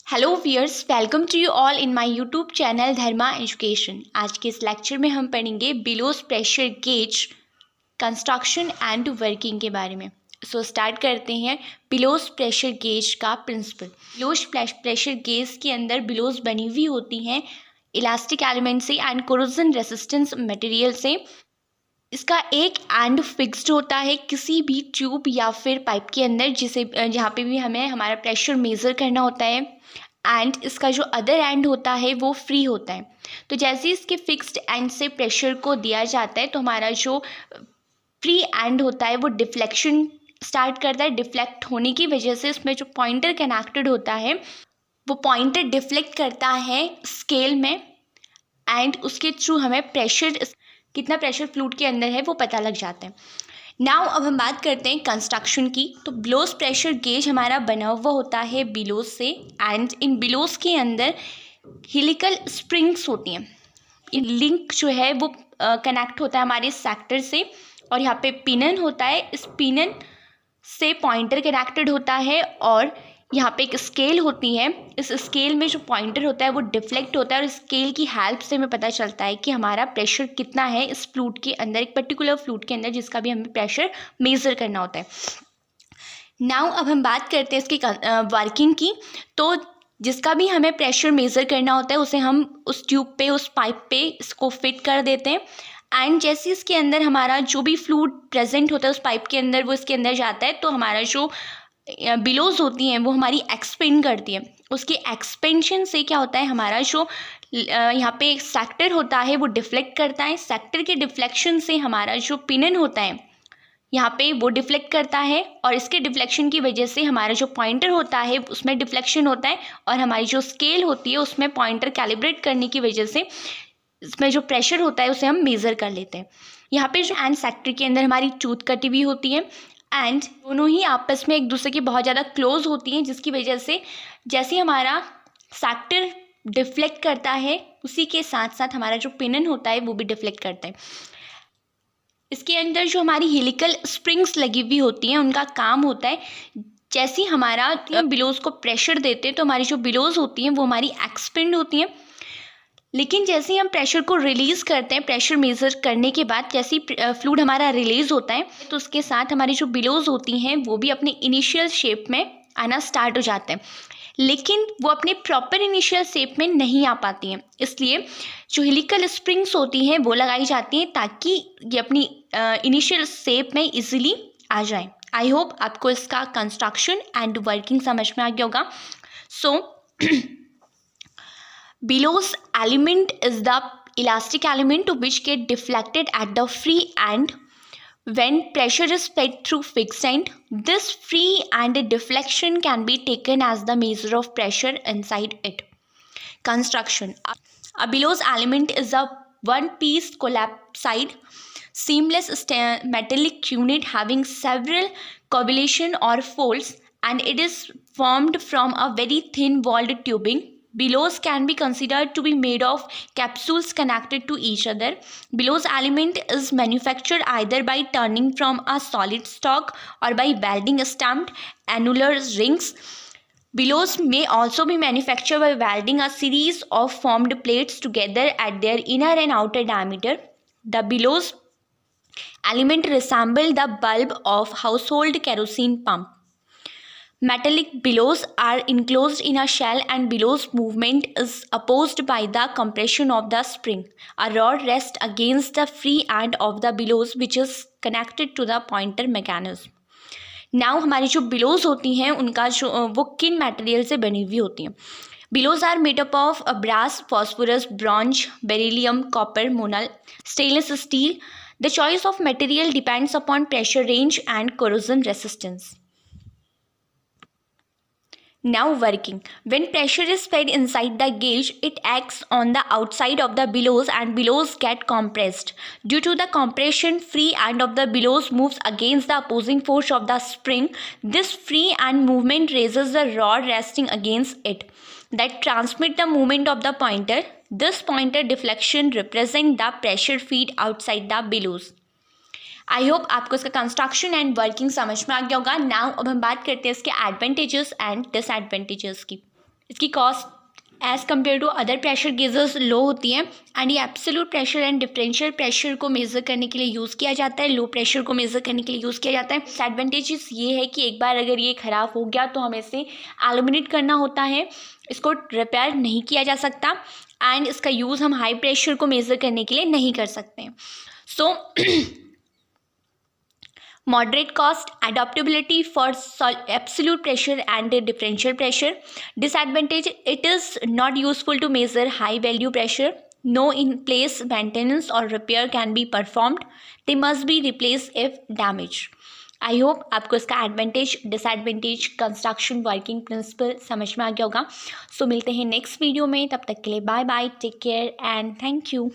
Hello viewers, welcome to you all in my YouTube channel Dharma education. आज के इस lecture में हम पढ़ेंगे bellows pressure gauge construction and working के बारे में। स्टार्ट करते हैं बिलोस प्रेशर गेज का प्रिंसिपल। बिलोस प्रेशर गेज के अंदर बिलोस बनी हुई होती हैं इलास्टिक एलिमेंट से एंड कोरोजन रेसिस्टेंस मटेरियल से। इसका एक एंड फिक्स्ड होता है किसी भी ट्यूब या फिर पाइप के अंदर, जिसे जहाँ पे भी हमें हमारा प्रेशर मेज़र करना होता है, एंड इसका जो अदर एंड होता है वो फ्री होता है। तो जैसे इसके फिक्स्ड एंड से प्रेशर को दिया जाता है तो हमारा जो फ्री एंड होता है वो डिफ्लेक्शन स्टार्ट करता है। डिफ्लेक्ट होने की वजह से इसमें जो पॉइंटर कनेक्टेड होता है वो पॉइंटर डिफ्लेक्ट करता है स्केल में, एंड उसके थ्रू हमें प्रेशर, कितना प्रेशर फ्लूइड के अंदर है वो पता लग जाता है। नाउ अब हम बात करते हैं कंस्ट्रक्शन की। तो बिलोस प्रेशर गेज हमारा बना हुआ होता है बिलोस से, एंड इन बिलोस के अंदर हेलिकल स्प्रिंग्स होती हैं। इन लिंक जो है वो कनेक्ट होता है हमारे सेक्टर से, और यहाँ पे पिनन होता है। इस पिनन से पॉइंटर कनेक्टेड होता है, और यहाँ पे एक स्केल होती है। इस स्केल में जो पॉइंटर होता है वो डिफ्लेक्ट होता है, और स्केल की हेल्प से हमें पता चलता है कि हमारा प्रेशर कितना है इस फ्लूइड के अंदर, एक पर्टिकुलर फ्लूइड के अंदर जिसका भी हमें प्रेशर मेज़र करना होता है। नाउ अब हम बात करते हैं इसकी वर्किंग की। तो जिसका भी हमें प्रेशर मेज़र करना होता है उसे हम उस ट्यूब पे, उस पाइप पे इसको फिट कर देते हैं, एंड जैसे इसके अंदर हमारा जो भी फ्लूइड प्रेजेंट होता है उस पाइप के अंदर वो इसके अंदर जाता है, तो हमारा जो बिलोज होती हैं वो हमारी एक्सपेंड करती है। उसके एक्सपेंशन से क्या होता है, हमारा जो यहाँ पे एक सेक्टर होता है वो डिफ्लेक्ट करता है। सेक्टर के डिफ्लेक्शन से हमारा जो पिनन होता है यहाँ पे वो डिफ्लेक्ट करता है, और इसके डिफ्लेक्शन की वजह से हमारा जो पॉइंटर होता है उसमें डिफ्लेक्शन होता है, और हमारी जो स्केल होती है उसमें पॉइंटर कैलिब्रेट करने की वजह से इसमें जो प्रेशर होता है उसे हम मेज़र कर लेते हैं। यहाँ पे जो एंड सेक्टर के अंदर हमारी टूथ कटी हुई होती है, एंड दोनों ही आपस में एक दूसरे के बहुत ज़्यादा क्लोज होती हैं, जिसकी वजह से जैसे हमारा सेक्टर डिफ्लेक्ट करता है उसी के साथ साथ हमारा जो पिनन होता है वो भी डिफ्लेक्ट करता है। इसके अंदर जो हमारी हेलिकल स्प्रिंग्स लगी हुई होती हैं उनका काम होता है, जैसे हमारा बिलोज को प्रेशर देते हैं तो हमारी जो बिलोज होती हैं वो हमारी एक्सपेंड होती हैं, लेकिन जैसे ही हम प्रेशर को रिलीज़ करते हैं, प्रेशर मेज़र करने के बाद जैसे ही फ्लूइड हमारा रिलीज़ होता है तो उसके साथ हमारी जो बिलोज होती हैं वो भी अपने इनिशियल शेप में आना स्टार्ट हो जाते हैं, लेकिन वो अपने प्रॉपर इनिशियल शेप में नहीं आ पाती हैं। इसलिए जो हेलिकल स्प्रिंग्स होती हैं वो लगाई जाती हैं ताकि ये अपनी इनिशियल शेप में इजीली आ जाए। आई होप आपको इसका कंस्ट्रक्शन एंड वर्किंग समझ में आ गया होगा। Bilo's element is the elastic element which get deflected at the free end when pressure is fed through fixed end. This free and deflection can be taken as the measure of pressure inside it. Construction. A Bilo's element is a one-piece collapsed seamless metallic unit having several coagulation or folds, and it is formed from a very thin walled tubing. Bilows can be considered to be made of capsules connected to each other. Bilows element is manufactured either by turning from a solid stock or by welding stamped annular rings. Bilows may also be manufactured by welding a series of formed plates together at their inner and outer diameter. The Bilows element resemble the bulb of household kerosene pump. Metallic billows are enclosed in a shell, and billows movement is opposed by the compression of the spring. A rod rests against the free end of the billows which is connected to the pointer mechanism. Now हमारी जो billows होती हैं उनका जो वो किन material से बनी हुई होती हैं। Bellows are made up of brass, phosphorus, bronze, beryllium, copper, monel, stainless steel. The choice of material depends upon pressure range and corrosion resistance. Now working. When pressure is fed inside the gauge, it acts on the outside of the billows and billows get compressed. Due to the compression, free end of the billows moves against the opposing force of the spring. This free end movement raises the rod resting against it, that transmit the movement of the pointer. This pointer deflection represent the pressure feed outside the billows. I hope आपको इसका construction and working समझ में आ गया होगा। Now अब हम बात करते हैं इसके एडवांटेजेस एंड डिसएडवांटेजेस की। इसकी cost as compare to other pressure gauges low होती है एंड ये absolute pressure and differential pressure को मेज़र करने के लिए यूज़ किया जाता है, लो प्रेशर को मेज़र करने के लिए यूज़ किया जाता है। डिसएडवांटेजेस ये है कि एक बार अगर ये ख़राब हो गया तो हमें इसे एलिमिनेट करना होता है, इसको रिपेयर नहीं किया जा सकता एंड इसका यूज़ हम हाई प्रेशर को मेज़र करने के लिए नहीं कर सकते। सो moderate cost, adaptability for absolute pressure and differential pressure. Disadvantage, it is not useful to measure high value pressure. No in place maintenance or repair can be performed. They must be replaced if damaged. I hope आपको इसका advantage disadvantage construction working principle समझ में आ गया होगा। सो मिलते हैं next video में, तब तक के लिए bye bye, take care and thank you.